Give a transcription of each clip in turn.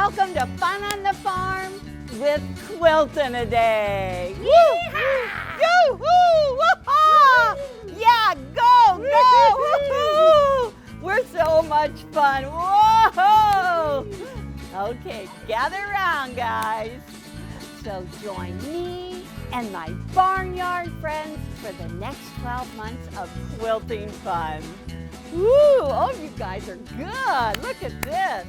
Welcome to Fun on the Farm with Quilt in a Day. Woo! Woo! Woo-ha! Yeah, go, go! Woo-hoo! We're so much fun. Whoa! Okay, gather around, guys. So join me and my barnyard friends for the next 12 months of quilting fun. Woo! Oh, you guys are good. Look at this.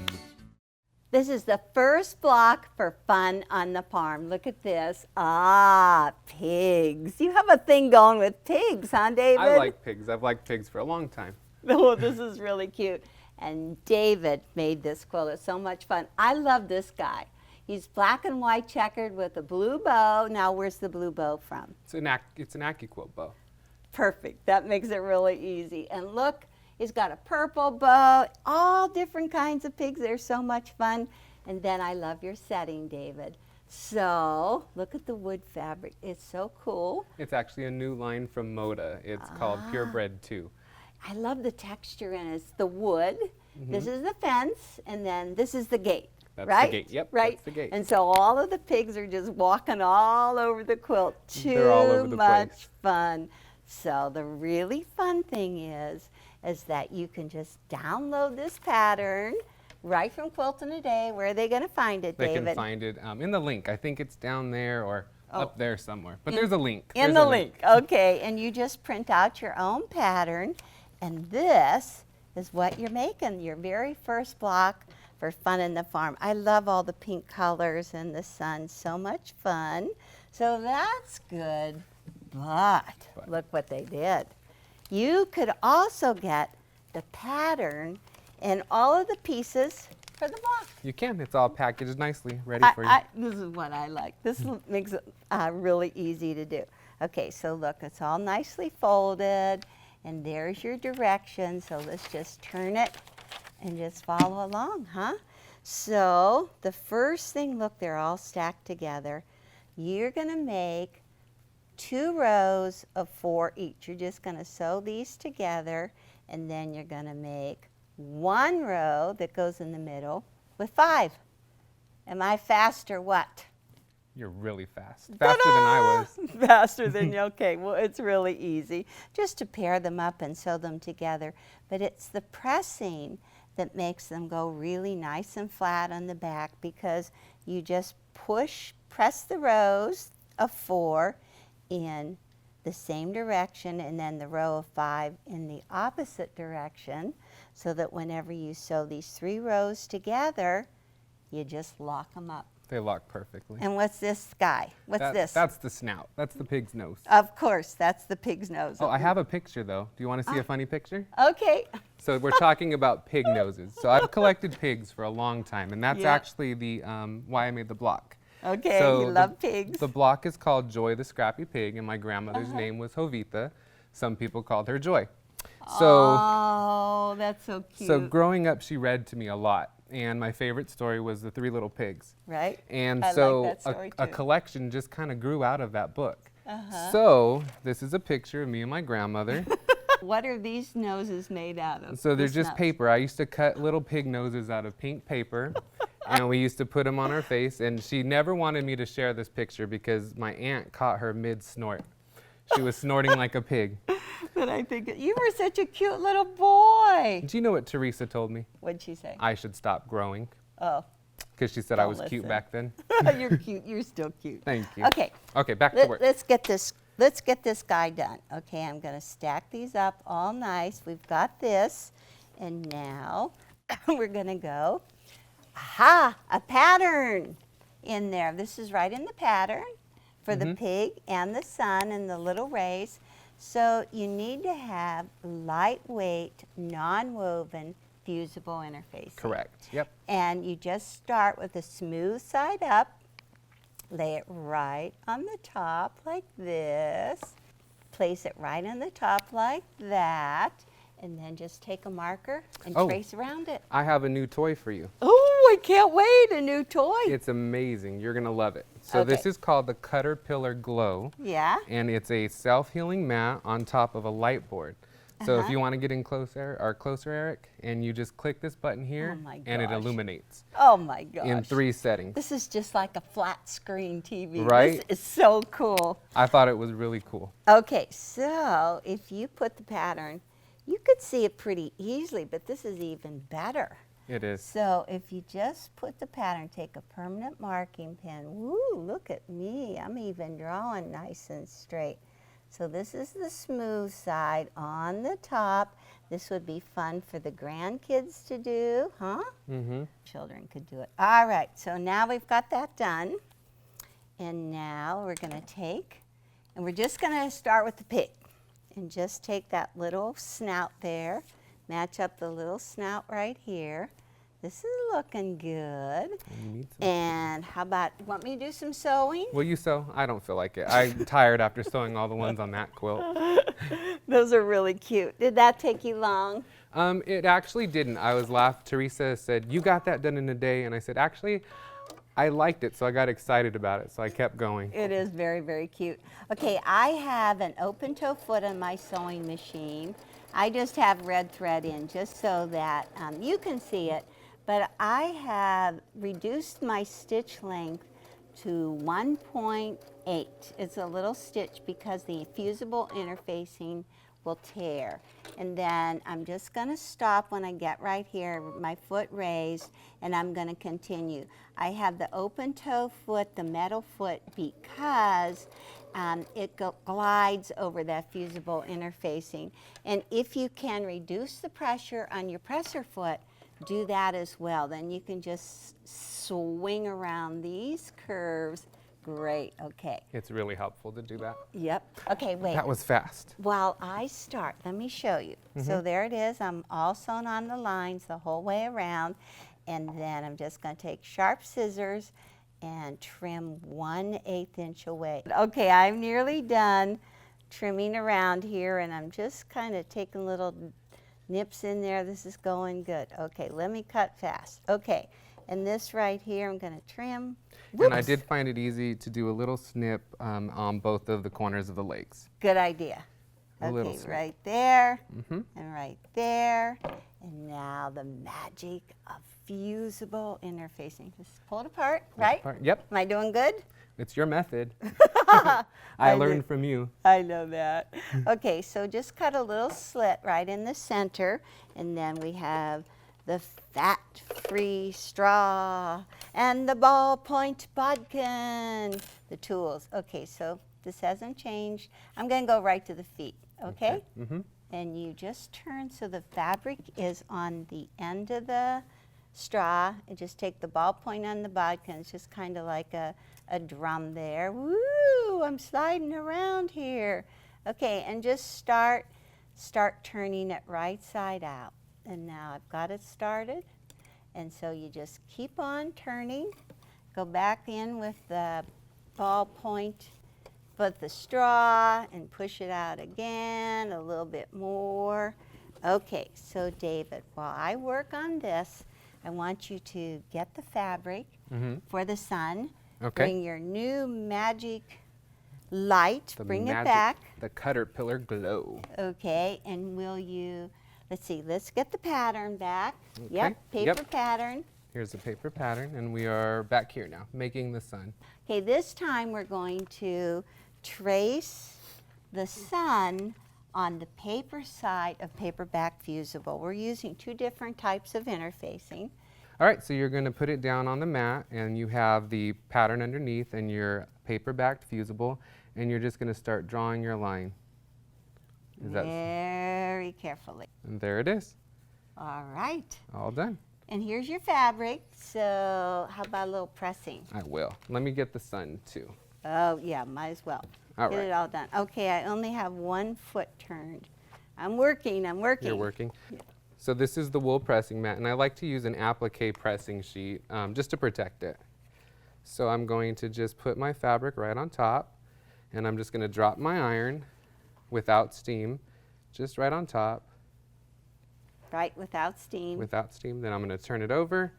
This is the first block for Fun on the Farm. Look at this. Ah, pigs. You have a thing going with pigs, huh, David? I like pigs. I've liked pigs for a long time. Oh, this is really cute. And David made this quilt. It's so much fun. I love this guy. He's black and white checkered with a blue bow. Now, where's the blue bow from? It's an AccuQuilt bow. Perfect. That makes it really easy. And look, he's got a purple bow, all different kinds of pigs. They're so much fun. And then I love your setting, David. So look at the wood fabric. It's so cool. It's actually a new line from Moda. It's called Purebred 2. I love the texture in it. It's the wood. This is the fence, and then this is the gate. That's right? the gate. Yep, right. That's the gate. And so all of the pigs are just walking all over the quilt. They're all over the much place. fun. So the really fun thing is that you can just download this pattern right from Quilt in a Day. Where are they going to find it, David? They can find it in the link. I think it's down there or up there somewhere. But there's a link. In the link. Okay, and you just print out your own pattern, and this is what you're making, your very first block for Fun in the Farm. I love all the pink colors and the sun. So much fun. So that's good. But look what they did. You could also get the pattern and all of the pieces for the block. You can. It's all packaged nicely, ready for you. This is what I like. This makes it really easy to do. Okay, so look, it's all nicely folded, and there's your direction. So let's just turn it and just follow along, huh? So the first thing, look, they're all stacked together. You're going to make 2 rows of 4 each. You're just going to sew these together, and then you're going to make 1 row that goes in the middle with 5. Am I fast or what? You're really fast. Faster than I was. Faster than you. Okay, well, it's really easy just to pair them up and sew them together. But it's the pressing that makes them go really nice and flat on the back, because you just press the rows of 4 in the same direction, and then the row of 5 in the opposite direction, so that whenever you sew these 3 rows together, you just lock them up. They lock perfectly. And what's this guy? What's this? That's the snout. That's the pig's nose. Of course, that's the pig's nose. Oh, I have a picture, though. Do you want to see a funny picture? Okay. So we're talking about pig noses. So I've collected pigs for a long time, and that's actually the why I made the block. Okay, so you love pigs. The block is called Joy the Scrappy Pig, and my grandmother's name was Jovita. Some people called her Joy. So, oh, that's so cute. So growing up, she read to me a lot, and my favorite story was The 3 Little Pigs. Right. And I so like that story a too. collection just kind of grew out of that book. So this is a picture of me and my grandmother. What are these noses made out of? So they're These just nuts? paper. I used to cut little pig noses out of pink paper, and we used to put them on our face. And she never wanted me to share this picture because my aunt caught her mid-snort. She was snorting like a pig. But I think you were such a cute little boy. Do you know what Teresa told me? What'd she say? I should stop growing. Oh. Because she said I Don't was cute listen. back then. You're cute. You're still cute. Thank you. Okay. Okay, back to work. Let's get this guy done. Okay, I'm going to stack these up all nice. We've got this. And now we're going to go, aha, a pattern in there. This is right in the pattern for the pig and the sun and the little rays. So you need to have lightweight, non-woven, fusible interface. Correct. Yep. And you just start with the smooth side up, lay it right on the top like this, place it right on the top like that, and then just take a marker and trace around it. I have a new toy for you. Oh, I can't wait, a new toy. It's amazing. You're going to love it. So this is called the Caterpillar Glow. Yeah. And it's a self-healing mat on top of a light board. So if you want to get in closer, Eric, and you just click this button here, my and it gosh. illuminates Oh my gosh. in 3 settings. This is just like a flat screen TV. Right? This is so cool. I thought it was really cool. Okay, so if you put the pattern, you could see it pretty easily, but this is even better. It is. So if you just put the pattern, take a permanent marking pen. Woo, look at me. I'm even drawing nice and straight. So this is the smooth side on the top. This would be fun for the grandkids to do, huh? Mm-hmm. Children could do it. All right, so now we've got that done. And now we're going to take, and we're just going to start with the pig. And just take that little snout there, match up the little snout right here. This is looking good. And how about, want me to do some sewing? Will you sew? I don't feel like it. I'm tired after sewing all the ones on that quilt. Those are really cute. Did that take you long? It actually didn't. I was laughing. Teresa said, "You got that done in a day," and I said, "Actually, I liked it, so I got excited about it, so I kept going." It is very, very cute. Okay, I have an open toe foot on my sewing machine. I just have red thread in just so that you can see it. But I have reduced my stitch length to 1.8. It's a little stitch because the fusible interfacing will tear. And then I'm just going to stop when I get right here, my foot raised, and I'm going to continue. I have the open toe foot, the metal foot, because it glides over that fusible interfacing. And if you can reduce the pressure on your presser foot, do that as well. Then you can just swing around these curves. Great, okay. It's really helpful to do that. Yep. Okay, wait. That was fast. While I start, let me show you. So there it is. I'm all sewn on the lines the whole way around. And then I'm just going to take sharp scissors and trim 1/8 inch away. Okay, I'm nearly done trimming around here, and I'm just kind of taking little nips in there. This is going good. Okay, let me cut fast. Okay, and this right here, I'm going to trim. Whoops. And I did find it easy to do a little snip on both of the corners of the legs. Good idea. A little Okay, snip. right there, Mhm. and right there. And now the magic of fusible interfacing. Just pull it apart, right? Yep, Am I doing good? it's your method. I I did. learned from you. I know that. Okay, so just cut a little slit right in the center, and then we have the fat-free straw and the ballpoint bodkin, the tools. Okay, so this hasn't changed. I'm going to go right to the feet, okay? Mm-hmm. And you just turn so the fabric is on the end of the straw, and just take the ballpoint on the bodkin. It's just kind of like a drum there. Woo, I'm sliding around here. Okay, and just start turning it right side out. And now I've got it started. And so you just keep on turning. Go back in with the ballpoint, put the straw, and push it out again a little bit more. Okay, so David, while I work on this, I want you to get the fabric for the sun. Okay. Bring your new magic light, bring it back. The Caterpillar Glow. Okay, and will you, let's see, let's get the pattern back. Okay, Yep, paper yep. pattern. Here's the paper pattern, and we are back here now, making the sun. Okay, this time we're going to trace the sun on the paper side of paperback fusible. We're using 2 different types of interfacing. All right, so you're going to put it down on the mat, and you have the pattern underneath and your paper-backed fusible, and you're just going to start drawing your line. Very carefully. And there it is, All right. all done. And here's your fabric. So how about a little pressing? I will. Let me get the sun too. Oh, yeah, might as well. All Get right. it all done. Okay, I only have 1 foot turned. I'm working. You're working. So this is the wool pressing mat, and I like to use an applique pressing sheet just to protect it. So I'm going to just put my fabric right on top, and I'm just going to drop my iron without steam, just right on top. Right, without steam. Without steam. Then I'm going to turn it over,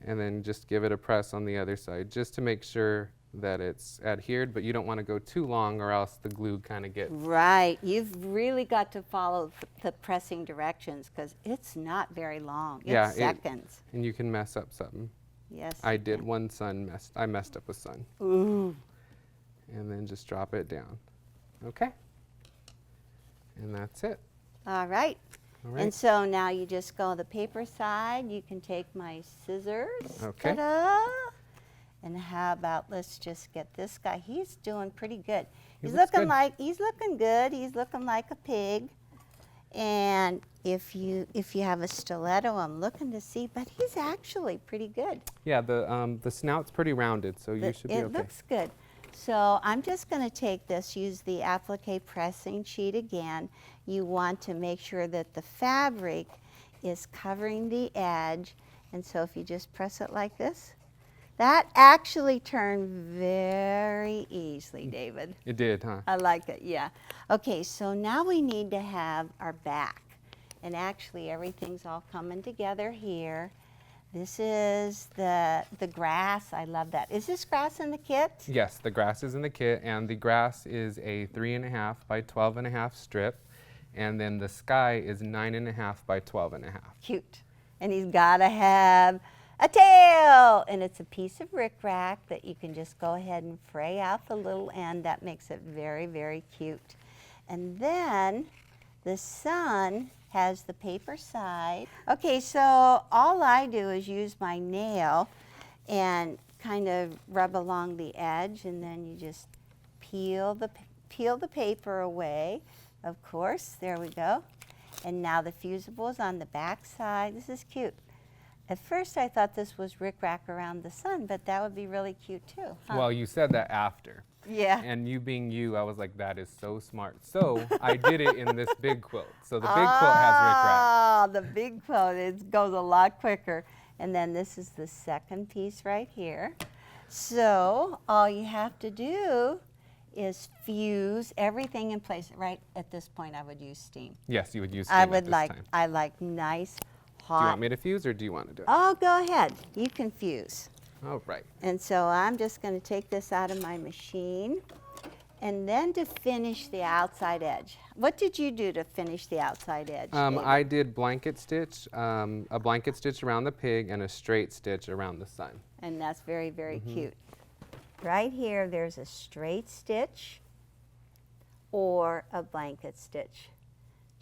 and then just give it a press on the other side, just to make sure that it's adhered, but you don't want to go too long or else the glue kind of gets. Right. You've really got to follow the pressing directions because it's not very long. Yeah, It's seconds. And you can mess up something. Yes. I did. One sun I messed up a sun. Ooh. And then just drop it down. Okay. And that's it. All right. All right. And so now you just go the paper side. You can take my scissors. Okay. Ta-da! And how about let's just get this guy. He's doing pretty good. He He's looks looking good. like he's looking good. He's looking like a pig. And if you have a stiletto, I'm looking to see, but he's actually pretty good. Yeah, the snout's pretty rounded, so you should be okay. It looks good. So I'm just going to take this, use the applique pressing sheet again. You want to make sure that the fabric is covering the edge. And so if you just press it like this, that actually turned very easily, David. It did, huh? I like it, yeah. Okay, so now we need to have our back. And actually everything's all coming together here. This is the grass. I love that. Is this grass in the kit? Yes, the grass is in the kit, and the grass is a 3.5 by 12.5 strip, and then the sky is 9.5 by 12.5. Cute. And he's got to have a tail, and it's a piece of rickrack that you can just go ahead and fray out the little end. That makes it very, very cute. And then the sun has the paper side. Okay, so all I do is use my nail and kind of rub along the edge, and then you just peel the paper away. Of course, there we go. And now the fusible is on the back side. This is cute. At first I thought this was rickrack around the sun, but that would be really cute too. Huh? Well, you said that after. Yeah. And you being you, I was like, that is so smart. So I did it in this big quilt. So the big quilt has rickrack. Oh, the big quilt, it goes a lot quicker. And then this is the second piece right here. So all you have to do is fuse everything in place. Right at this point, I would use steam. Yes, you would use steam I at would this like, time. I like nice, hot. Do you want me to fuse or do you want to do it? Oh, go ahead. You can fuse. All right. And so I'm just going to take this out of my machine. And then to finish the outside edge. What did you do to finish the outside edge, David? I did blanket stitch, a blanket stitch around the pig and a straight stitch around the sun. And that's very, very cute. Right here, there's a straight stitch or a blanket stitch.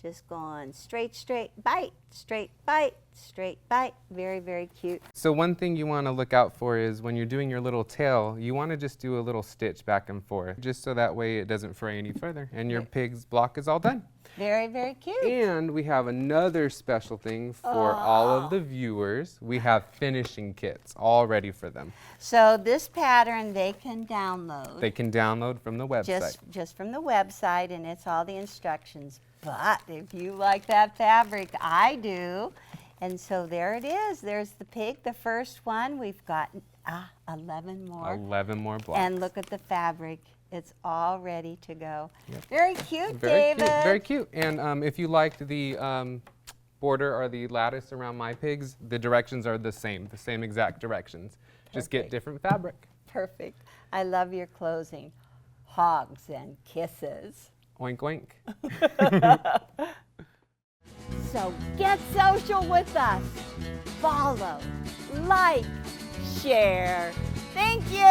Just going straight, straight, bite, straight, bite, straight, bite. Very, very cute. So one thing you want to look out for is when you're doing your little tail, you want to just do a little stitch back and forth, just so that way it doesn't fray any further and your pig's block is all done. Very, very cute. And we have another special thing for all of the viewers. We have finishing kits all ready for them. So this pattern they can download. They can download from the website. Just from the website, and it's all the instructions. But if you like that fabric, I do. And so there it is. There's the pig, the first one. We've got 11 more. 11 more blocks. And look at the fabric. It's all ready to go. Yep. Very cute, Very David. cute, very cute. And if you liked the border or the lattice around my pigs, the directions are the same exact directions. Just get Perfect. different fabric. Perfect. I love your closing. Hogs and kisses. Oink, oink. So get social with us. Follow, like, share. Thank you.